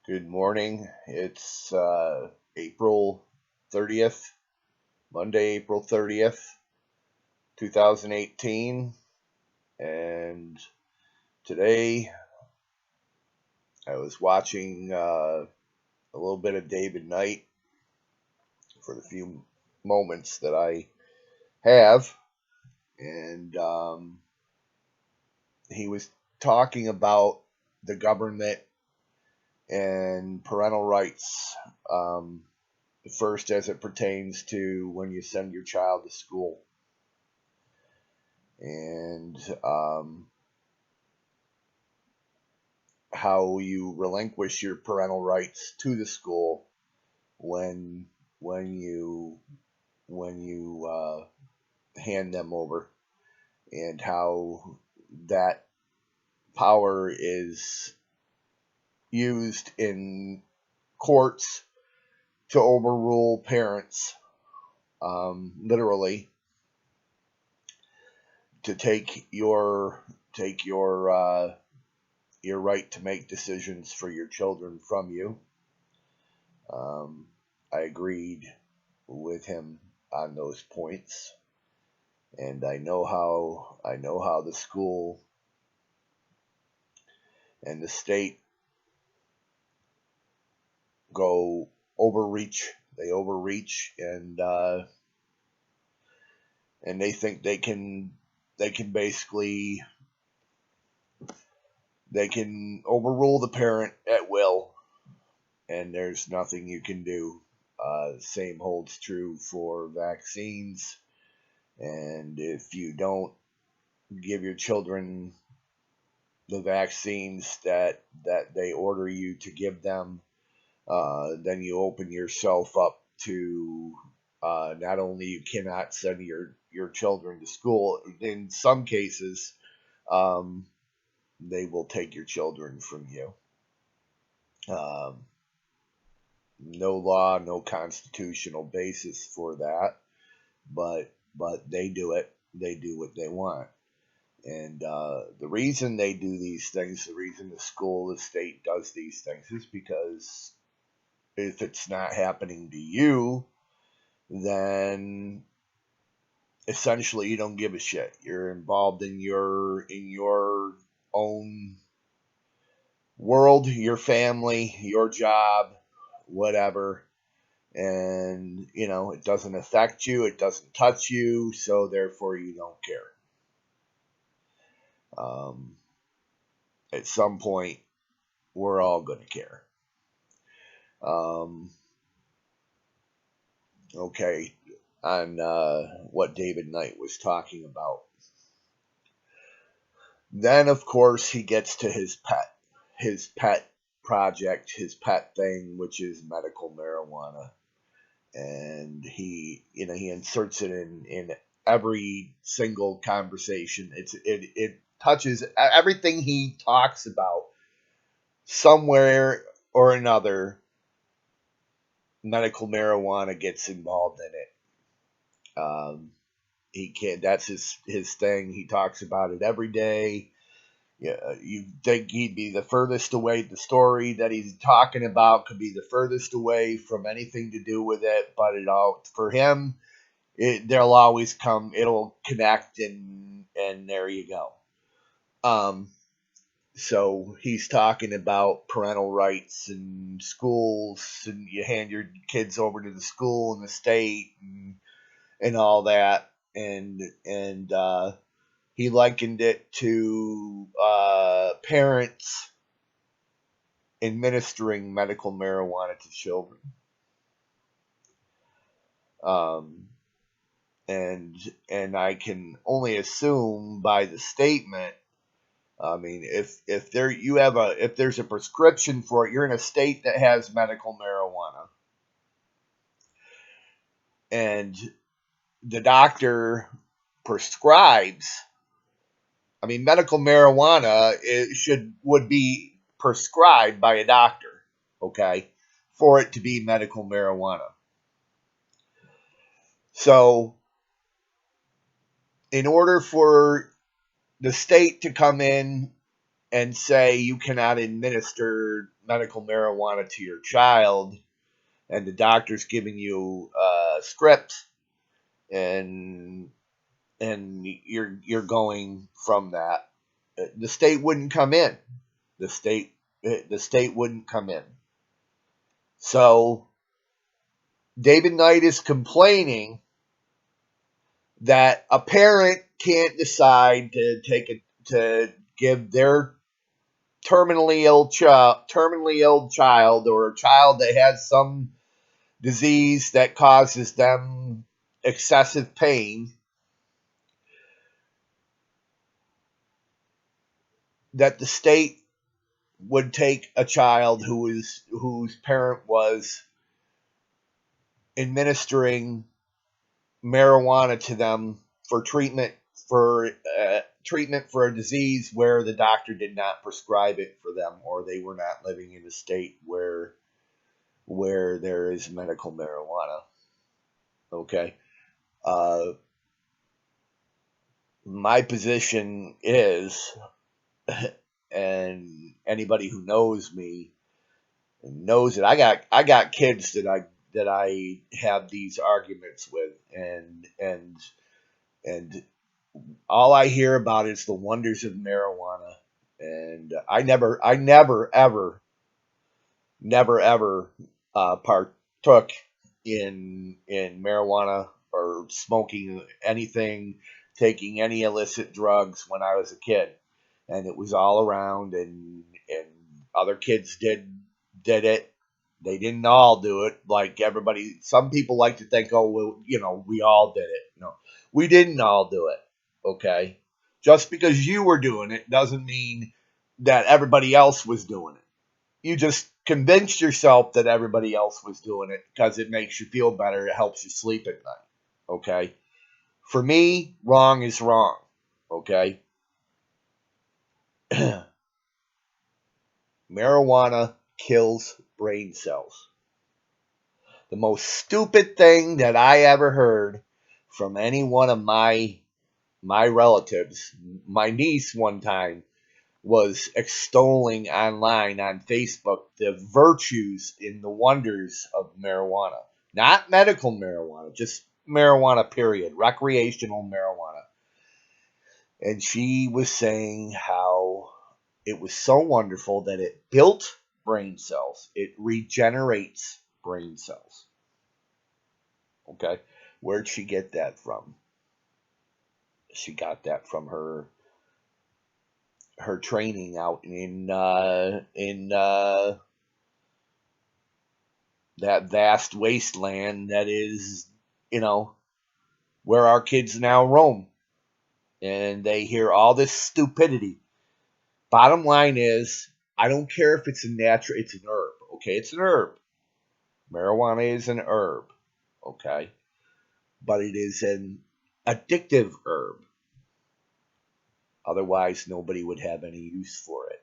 Good morning. It's April 30th, Monday, April 30th, 2018. And today I was watching a little bit of David Knight for the few moments that I have. And he was talking about the government and parental rights. First, as it pertains to when you send your child to school. And how you relinquish your parental rights to the school when when you when you hand them over, and how that power is used in courts to overrule parents, literally, to take your right to make decisions for your children from you. I agreed with him on those points, and I know how the school and the state go overreach. They overreach, and they think they can basically they can overrule the parent at will, and there's nothing you can do. Same holds true for vaccines. And if you don't give your children the vaccines that they order you to give them, then you open yourself up to not only you cannot send your children to school. In some cases, they will take your children from you. Um, no law, no constitutional basis for that, but they do it. They do what they want. And the reason they do these things, the reason the school, the state does these things, is because if it's not happening to you, then essentially you don't give a shit. You're involved in your own world, your family, your job, whatever. And it doesn't affect you, it doesn't touch you, so therefore you don't care. At some point, we're all going to care. Okay, on what David Knight was talking about. Then, of course, he gets to his pet project, his pet thing, which is medical marijuana. And he inserts it in every single conversation. It touches everything he talks about. Somewhere or another, medical marijuana gets involved in it. He can't. That's his thing. He talks about it every day. Yeah, you think he'd be the furthest away. The story that he's talking about could be the furthest away from anything to do with it, but for him, they'll always come. It'll connect, and there you go. So he's talking about parental rights and schools, and you hand your kids over to the school and the state, and all that, and he likened it to parents administering medical marijuana to children. Um, and I can only assume by the statement. I mean, if there's a prescription for it, you're in a state that has medical marijuana, and the doctor prescribes. I mean, medical marijuana would be prescribed by a doctor, okay, for it to be medical marijuana. So, in order for the state to come in and say you cannot administer medical marijuana to your child, and the doctor's giving you scripts, and you're going from that, the state wouldn't come in. The state wouldn't come in. So David Knight is complaining that a parent can't decide to give their terminally ill child, or a child that has some disease that causes them excessive pain, that the state would take a child whose parent was administering marijuana to them for treatment for a disease where the doctor did not prescribe it for them, or they were not living in a state where there is medical marijuana. Okay. Uh, my position is, and anybody who knows me knows that I got kids that I have these arguments with, and all I hear about is the wonders of marijuana, and I never ever partook in marijuana or smoking anything, taking any illicit drugs when I was a kid, and it was all around, and other kids did it. They didn't all do it like everybody. Some people like to think, oh, well, we all did it. No, we didn't all do it. Okay, just because you were doing it doesn't mean that everybody else was doing it. You just convinced yourself that everybody else was doing it because it makes you feel better. It helps you sleep at night. Okay. For me, wrong is wrong. Okay. Marijuana kills brain cells. The most stupid thing that I ever heard from any one of my relatives, my niece one time was extolling online on Facebook the virtues and the wonders of marijuana. Not medical marijuana, just marijuana, period. Recreational marijuana. And she was saying how it was so wonderful that it built brain cells, it regenerates brain cells. Okay. Where'd she get that from? She got that from her training out in that vast wasteland that is, you know, where our kids now roam. And they hear all this stupidity. Bottom line is, I don't care if it's it's an herb. Okay, it's an herb. Marijuana is an herb. Okay. But it is an addictive herb. Otherwise, nobody would have any use for it.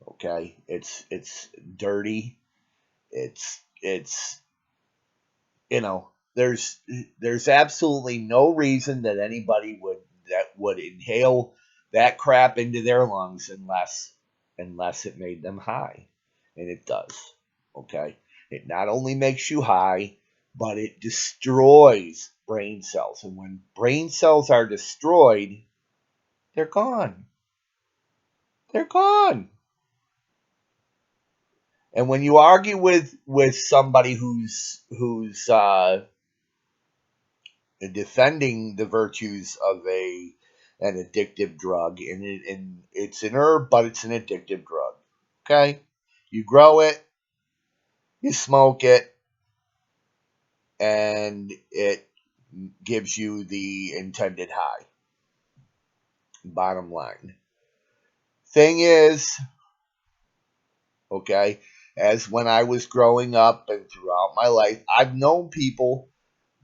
Okay. It's dirty. It's you know, there's absolutely no reason that anybody would inhale that crap into their lungs unless it made them high, and it does. Okay, it not only makes you high, but it destroys brain cells, and when brain cells are destroyed, they're gone. They're gone. And when you argue with somebody who's defending the virtues of an addictive drug, and it's an herb, but it's an addictive drug. Okay, you grow it, you smoke it, and it gives you the intended high. Bottom line. Thing is, okay, as when I was growing up and throughout my life, I've known people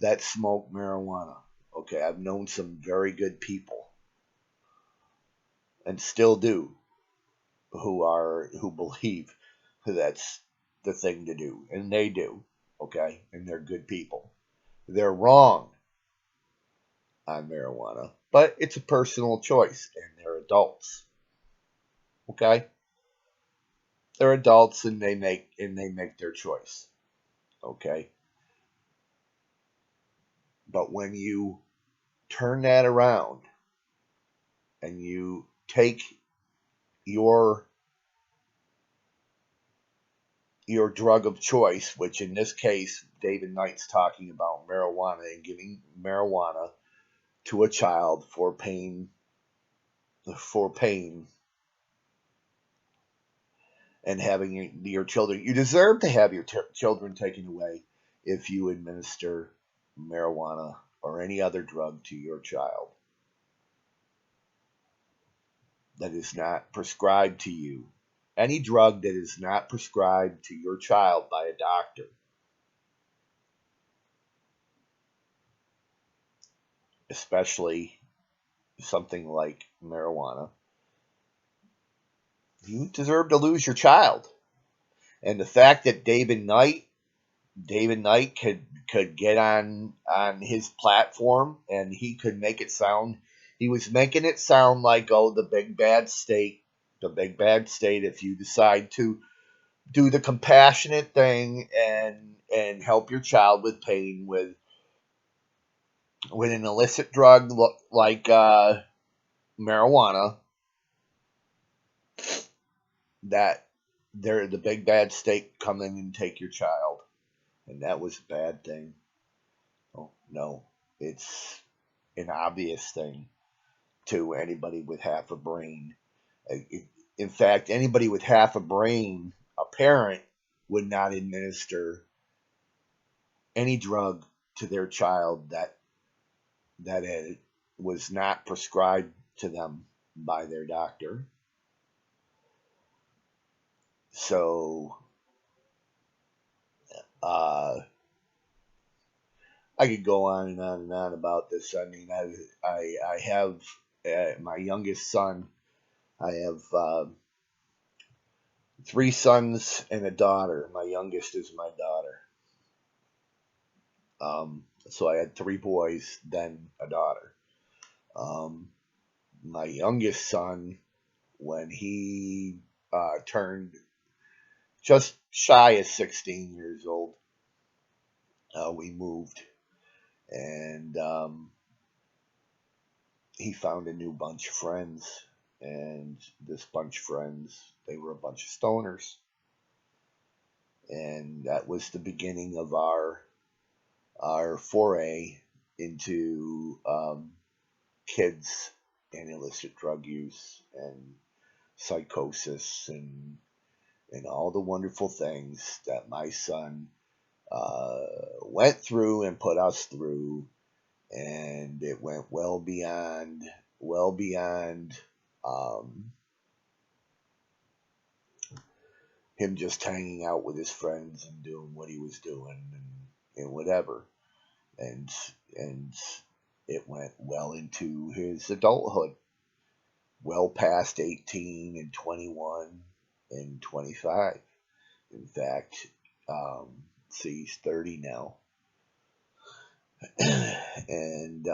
that smoke marijuana. Okay, I've known some very good people, and still do, who believe that's the thing to do, and they do. Okay, and they're good people. They're wrong on marijuana, but it's a personal choice, and they're adults. Okay, they're adults and they make their choice. Okay, but when you turn that around and you take your your drug of choice, which in this case David Knight's talking about marijuana and giving marijuana to a child for pain and having your children. You deserve to have your children taken away if you administer marijuana or any other drug to your child that is not prescribed to you. Any drug that is not prescribed to your child by a doctor, especially something like marijuana, you deserve to lose your child. And the fact that David Knight could get on his platform and he could make it sound, he was making it sound like, oh, the big bad state, if you decide to do the compassionate thing and help your child with pain with an illicit drug like marijuana, that they're the big bad state come in and take your child, and that was a bad thing. Oh no, it's an obvious thing to anybody with half a brain. In fact, anybody with half a brain, a parent, would not administer any drug to their child that it was not prescribed to them by their doctor. So uh, I could go on and on and on about this. I mean, I have my youngest son. I have three sons and a daughter. My youngest is my daughter. So I had three boys, then a daughter. Um, my youngest son, when he turned just shy of 16 years old, we moved, and he found a new bunch of friends. And this bunch of friends, they were a bunch of stoners, and that was the beginning of our foray into kids and illicit drug use and psychosis and all the wonderful things that my son went through and put us through, and it went well beyond um, him just hanging out with his friends and doing what he was doing and whatever, and and it went well into his adulthood, well past 18 and 21 and 25. In fact, see, he's 30 now. And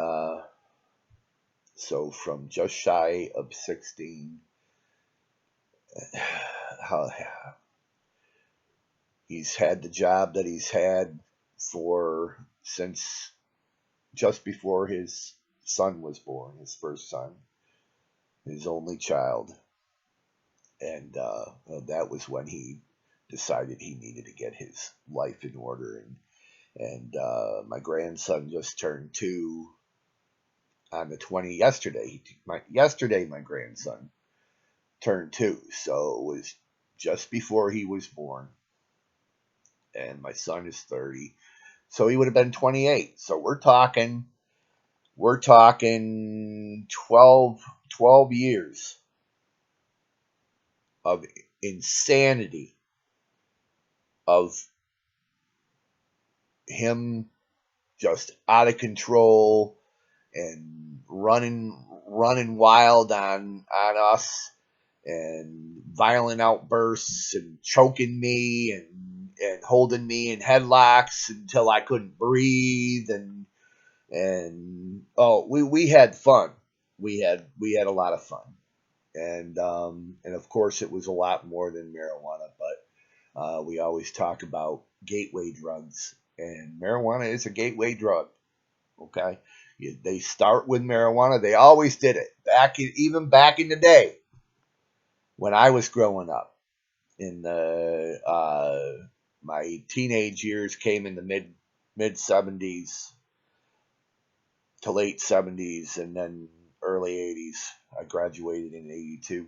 so from just shy of 16, how he's had the job that he's had for since just before his son was born, his first son, his only child. And that was when he decided he needed to get his life in order. And my grandson just turned 2 on the 20 yesterday. Yesterday my grandson turned 2, so it was just before he was born. And my son is 30, so he would have been 28. So we're talking 12 years of insanity, of him just out of control and running wild on us, and violent outbursts and choking me and holding me in headlocks until I couldn't breathe, and oh, we had fun. We had a lot of fun. and of course it was a lot more than marijuana. But we always talk about gateway drugs, and marijuana is a gateway drug. Okay, they start with marijuana. They always did it even back in the day when I was growing up. In the my teenage years came in the mid 70s to late 70s, and then early 80s. I graduated in 82.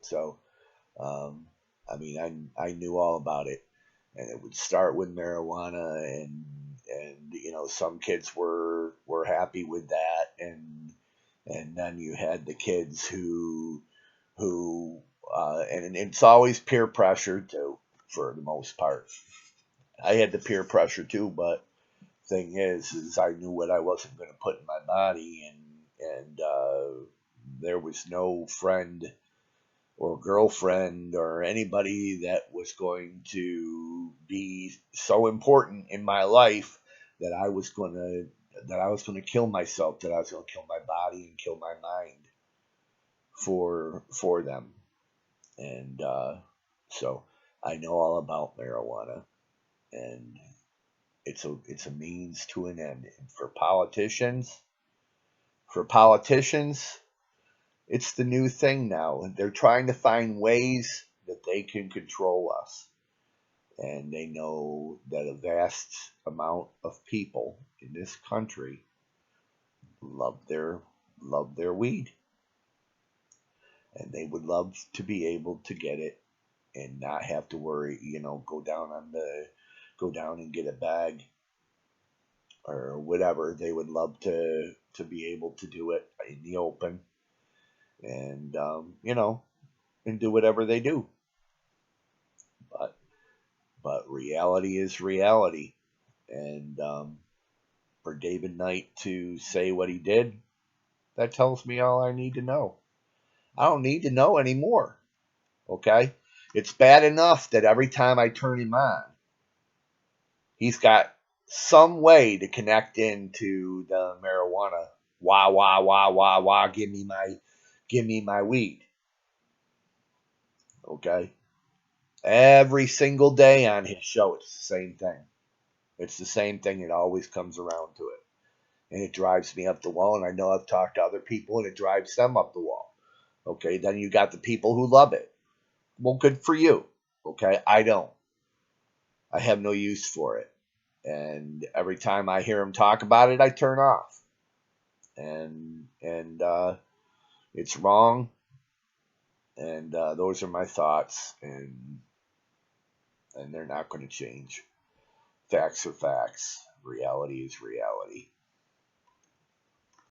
So, um, I mean, I knew all about it, and it would start with marijuana, and some kids were happy with that, and then you had the kids who and it's always peer pressure too, for the most part. I had the peer pressure too, but thing is I knew what I wasn't going to put in my body, and there was no friend or girlfriend or anybody that was going to be so important in my life that I was going to kill myself, that I was going to kill my body and kill my mind for them. And so I know all about marijuana, and it's a means to an end. And for politicians, it's the new thing now. They're trying to find ways that they can control us. And they know that a vast amount of people in this country love their weed. And they would love to be able to get it and not have to worry, go down and get a bag or whatever. They would love to be able to do it in the open, and and do whatever they do. But reality is reality, and for David Knight to say what he did, that tells me all I need to know. I don't need to know anymore. Okay, it's bad enough that every time I turn him on, he's got some way to connect into the marijuana. Wah wah wah wah wah. Give me my weed. Okay. Every single day on his show, it's the same thing. It's the same thing. It always comes around to it, and it drives me up the wall. And I know I've talked to other people, and it drives them up the wall. Okay. Then you got the people who love it. Well, good for you. Okay. I don't. I have no use for it. And every time I hear him talk about it, I turn off. And it's wrong. And those are my thoughts, and they're not going to change. Facts are facts. Reality is reality.